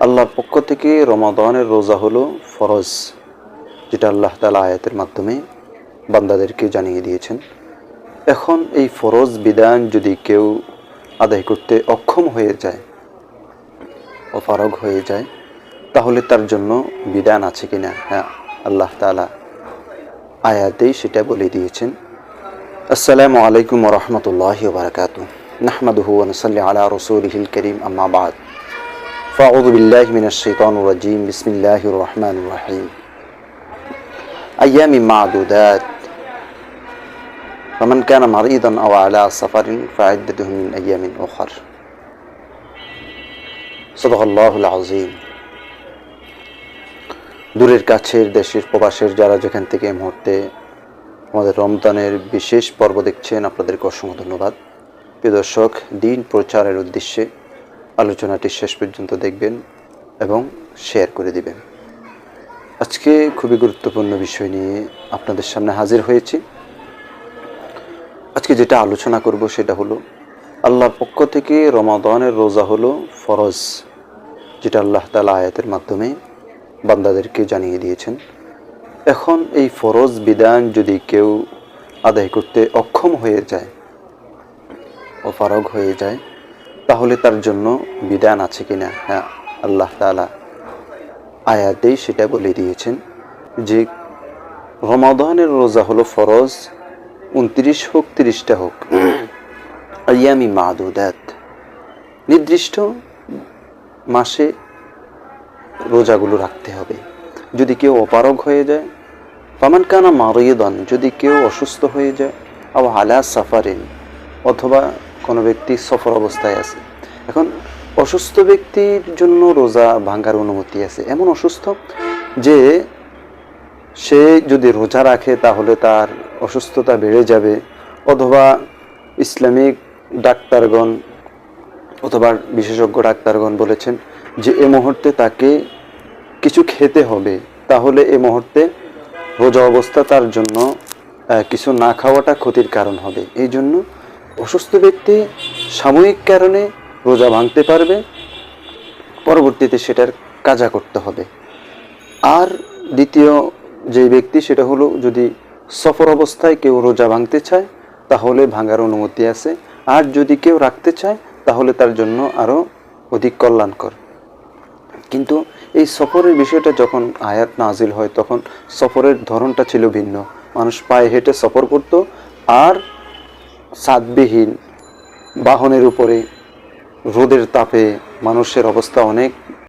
আল্লাহর পক্ষ থেকে রমাদানের রোজা হলো ফরজ, যেটা আল্লাহ তাআলা আয়াতের মাধ্যমে বান্দাদেরকে জানিয়ে দিয়েছেন। এখন এই ফরজ বিধান যদি কেউ আদায় করতে অক্ষম হয়ে যায়, অপারগ হয়ে যায়, তাহলে তার জন্য বিধান আছে কিনা? হ্যাঁ, আল্লাহ তাআলা আয়াতেই সেটা বলে দিয়েছেন। আসসালামু আলাইকুম ওয়া রাহমাতুল্লাহি ওয়া বারাকাতুহু। নাহমাদুহু ওয়া নুসাল্লি আলা রাসূলিহিল কারীম, আম্মা বা'দ। ফাআউযু বিল্লাহি মিনাশ শাইতানির রাজীম। বিসমিল্লাহির রহমানির রহিম। আইয়ামিন মা'দুদাত ফামান কানা মারিদান আও আলা সাফারিন ফা'iদ্দাতুহু মিন আইয়ামিন উখর। সাদাকাল্লাহুল আযীম। দূরের কাছের, দেশের প্রবাসের যারা যেখান থেকে এই মুহূর্তে আমাদের রমজানের বিশেষ পর্ব দেখছেন, আপনাদেরকে অসংখ্য ধন্যবাদ। প্রিয় দর্শক, দিন প্রচারের উদ্দেশ্যে আলোচনাটি শেষ পর্যন্ত দেখবেন এবং শেয়ার করে দিবেন। আজকে খুবই গুরুত্বপূর্ণ বিষয় নিয়ে আপনাদের সামনে হাজির হয়েছি। আজকে যেটা আলোচনা করব সেটা হলো আল্লাহর পক্ষ থেকে রমাদানের রোজা হলো ফরজ, যেটা আল্লাহ তাআলা আয়াতের মাধ্যমে বান্দাদেরকে জানিয়ে দিয়েছেন। এখন এই ফরজ বিধান যদি কেউ আদায় করতে অক্ষম হয়ে যায়, অপারগ হয়ে যায়, তাহলে তার জন্য বিধান আছে কিনা? হ্যাঁ, আল্লাহ তাআলা আয়াতেই সেটা বলে দিয়েছেন যে রমাদানের রোজা হলো ফরজ, 29 হোক 30টা হোক, আইয়ামি মা'দুদাত, নির্দিষ্ট মাসে রোজাগুলো রাখতে হবে। যদি কেউ অপারগ হয়ে যায়, ফামান কানা মারিদান, যদি কেউ অসুস্থ হয়ে যায়, আও আলা সাফারিন, অথবা কোনো ব্যক্তি সফর অবস্থায় আছে। এখন অসুস্থ ব্যক্তির জন্য রোজা ভাঙার অনুমতি আছে। এমন অসুস্থ যে সে যদি রোজা রাখে তাহলে তার অসুস্থতা বেড়ে যাবে, অথবা ইসলামিক ডাক্তারগণ অথবা বিশেষজ্ঞ ডাক্তারগণ বলেছেন যে এ মুহূর্তে তাকে কিছু খেতে হবে, তাহলে এ মুহূর্তে রোজা অবস্থা তার জন্য কিছু না খাওয়াটা ক্ষতির কারণ হবে। এই জন্য অসুস্থ ব্যক্তি সাময়িক কারণে রোজা ভাঙতে পারবে, পরবর্তীতে সেটার কাজা করতে হবে। আর দ্বিতীয় যে ব্যক্তি, সেটা হলো যদি সফর অবস্থায় কেউ রোজা ভাঙতে চায় তাহলে ভাঙার অনুমতি আছে। আর যদি কেউ রাখতে চায় তাহলে তার জন্য আরও অধিক কল্যাণকর। কিন্তু এই সফরের বিষয়টা যখন আয়াত নাজিল হয় তখন সফরের ধরনটা ছিল ভিন্ন। মানুষ পায়ে হেঁটে সফর করত, আর সাদবিহীন বাহনের উপরে রোদের তাপে মানুষের অবস্থা অনেক